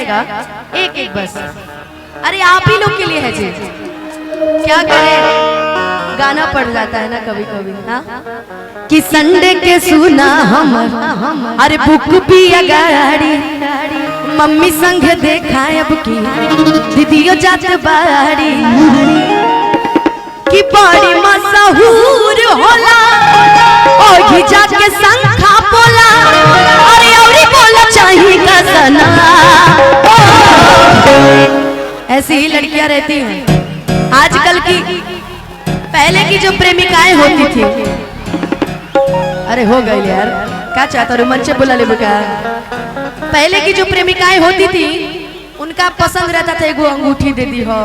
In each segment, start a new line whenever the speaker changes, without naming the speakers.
आएगा एक एक बस। अरे आप ही लोग के लिए है जी, क्या करें गाना पड़ जाता है ना कभी कभी। हाँ कि संडे के सुना हम अरे बुक भी गाड़ी मम्मी संग देखा अब की दीदियों जात बाड़ी कि बड़ी मशहूर होला ओही जाके संखा बोला अरे औरी बोला चाहिए का सना। ऐसी ही लड़कियां रहती हैं आजकल की। पहले की जो प्रेमिकाएं होती थी, अरे हो गई यार क्या चाहता रू मंचे बुला ले बुका। पहले की जो प्रेमिकाएं होती थी उनका पसंद रहता था एगो अंगूठी दे दी हो,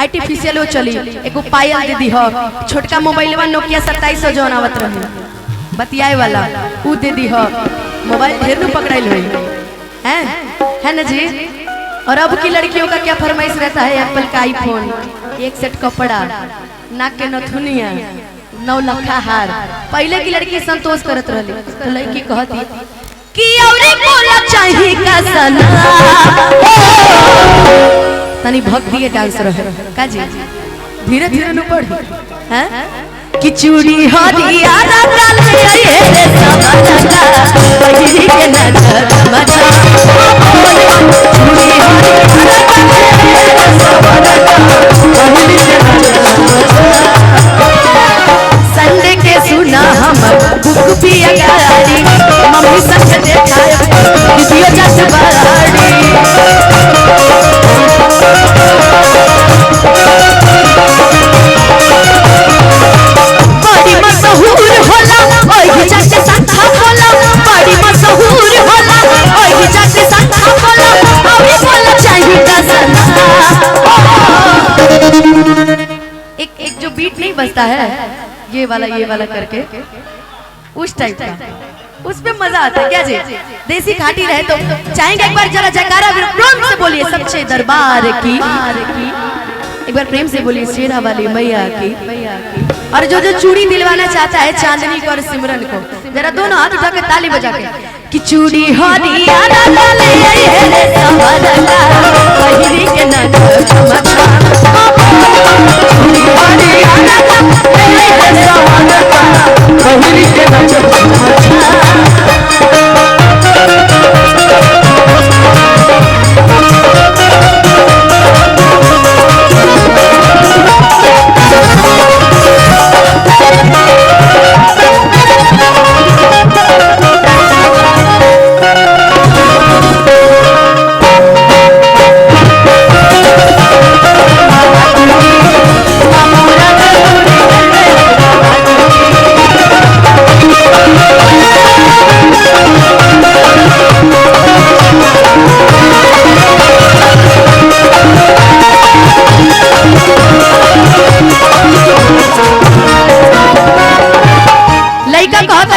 आर्टिफिशियल वो चली एगो पायल दे दी हो, छोटका मोबाइल नोकिया 2700 जो आवत रहे बतियाए वाला ऊ दे दी हो। मोबाइल ढेर नु पकड़ाइल हुई है ना जी। और अब की लड़कियों का क्या फरमाइश रहता है, एप्पल का आईफोन, एक सेट कपड़ा, नाक के नथुनिया, 9 लखा हार। पहले की लड़की संतोष करत रहली तो लड़की कहती कि औरे बोला चाहिए का सना। तनी भक्ति के डांस रहे का जी, धीरे धीरे नु पढ़ी हैं कि चूड़ी हरिया रंगल ये रे समाना बहिरी के नजर मचा चूड़ी हरिया रंगल ये रे समाना बहिरी के नजर मचा। संडे के सुना हम बुक भी गाड़ी मम्मी संग देखा दीदियों जात बाड़ी बड़ी मशहूर होला ओही जाके संखा बोला बड़ी मशहूर होला ओही जाके संखा बोला अभी बोला चाहिए का सना। एक जो बीट नहीं बजता है ये वाला करके उस टाइप का, उस पे मजा आता है क्या जी। देसी खाटी रहे तो चाहेंगे एक बार जरा जयकारा प्रेम से बोलिए सच्चे दरबार की, एक बार प्रेम से बोलिए शेरा वाली मैया की। और जो जो चूड़ी दिलवाना चाहता है चांदनी को और सिमरन को जरा दोनों हाथ उठा के ताली बजा के कि चूड़ी हरिया रंगल ये रे समाना बहिरी के नजर मचा चूड़ी हरिया रंगल ये रे समाना बहिरी के नजर मचा।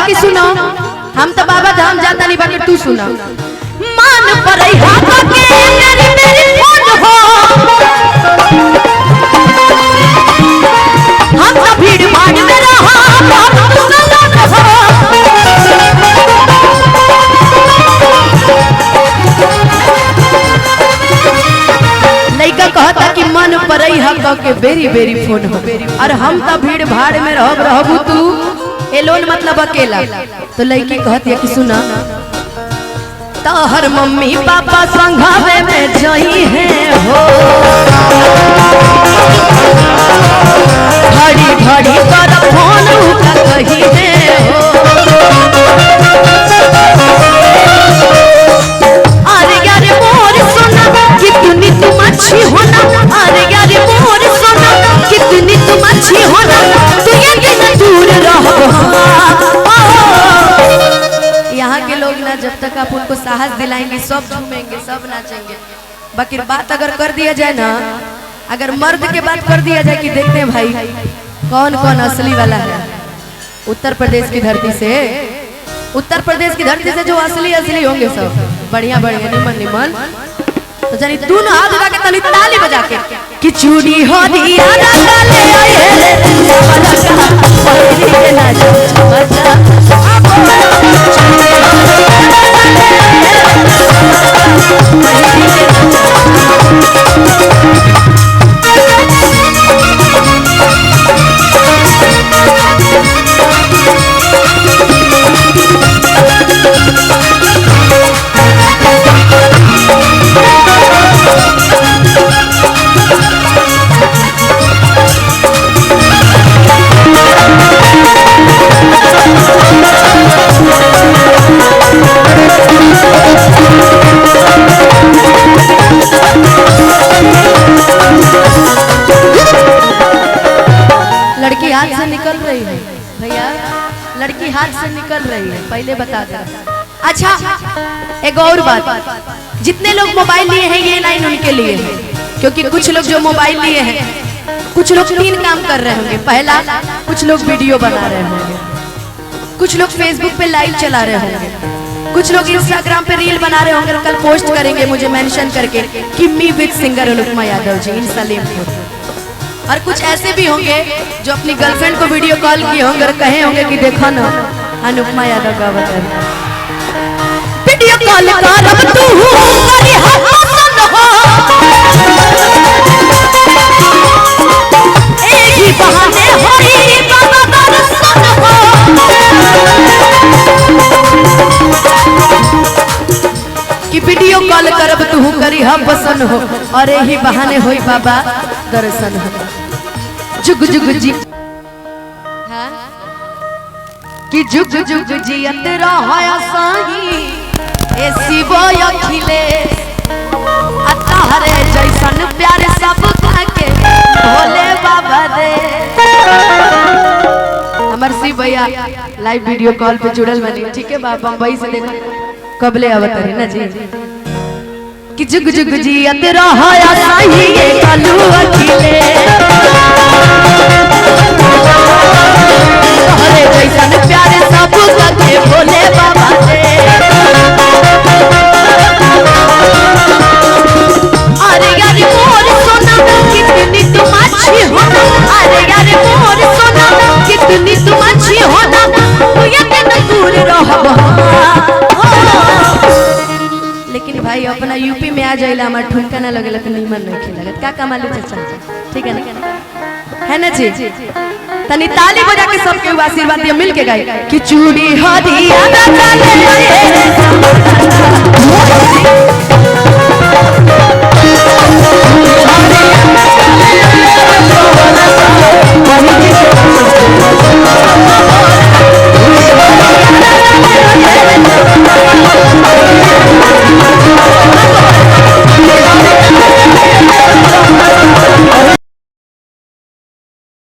कि सुनो हम तो बाबा धाम जाता नहीं बाकी तू सुना मान पर मेरी फोन हो हम तो भीड़ भाड़ में रहा लड़का कहता कि मन पर के बेरी बेरी फोन हो और हम तो भीड़ भाड़ में रहबू तू एलोन मतलब अकेला। तो लड़की कहती है कि सुना तोहर मम्मी पापा संघावे में जई है हो घड़ी घड़ी पर फोन उठा कही है हो अरे यार मोर सोना कितनी तुम अच्छी होना अरे यार मोर सोना कितनी तुम अच्छी होना तू ये दूर रहो। यहाँ के लोग ना जब तक आप उनको साहस दिलाएंगे सब झूमेंगे सब नाचेंगे, बाकी बात अगर कर दिया जाए ना, अगर मर्द के बात कर दिया जाए कि देखते हैं भाई कौन कौन असली वाला है। उत्तर प्रदेश की धरती से, उत्तर प्रदेश की धरती से जो असली असली होंगे सब बढ़िया बढ़िया निमन निमन, तो जानी दोनों हाथ उठा के तली ताली बजा के कि चूड़ी हो दिया रंगल ये रे समाना लड़की हाथ से निकल रही है भैया, लड़की हाथ से निकल रही है, पहले बता दे। अच्छा एक और बात, जितने लोग मोबाइल लिए हैं ये लाइन उनके लिए है, क्योंकि कुछ लोग जो मोबाइल लिए हैं कुछ लोग 3 काम कर रहे होंगे। पहला, कुछ लोग वीडियो बना रहे होंगे, कुछ लोग फेसबुक पे लाइव चला रहे होंगे, कुछ लोग इंस्टाग्राम पे रील बना रहे होंगे, कल पोस्ट करेंगे मुझे मेंशन करके कि me with singer Anupama Yadav ji इन सलीमपुर। और कुछ ऐसे भी होंगे जो अपनी गर्लफ्रेंड को वीडियो कॉल किए होंगे और कहे होंगे कि देखो ना अनुपमा यादव का बता वीडियो कॉल करब तू करी हसन हो एक ही बहाने होई बाबा दर्शन हो कि वीडियो कॉल करब तू करी हसन हो और यही बहाने होई बाबा दर्शन हो। जुग जुग जी कि जुग जुग जियत रहा साही ए शिवो अखिलेश अतारे जैसन प्यारे सब के भोले बाबा दे। हमार शिव भैया लाइव वीडियो कॉल पे जुड़ल बनी, ठीक है बाबा बम्बई से देखो कबले आवत है ना जी। कि जुग जुग जियत रहा साही ए कालू अखिलेश तोहरे जैसन प्यारे सब के भोले बाबा दे। अरे यार मोर सोना कितनी तुम अच्छी हो, अरे यार मोर सोना कितनी तुम अच्छी हो ना तू इतना दूर रहो। लेकिन भाई अपना यूपी में आ जाइला हमार ठुमका ना लगेला तो नीमन नहीं खेलगत का कमालू चाचा, ठीक है ना, है ना जी। तनी ताली बजा के सबके आशीर्वाद दिया मिल के गाई कि चूड़ी हदिया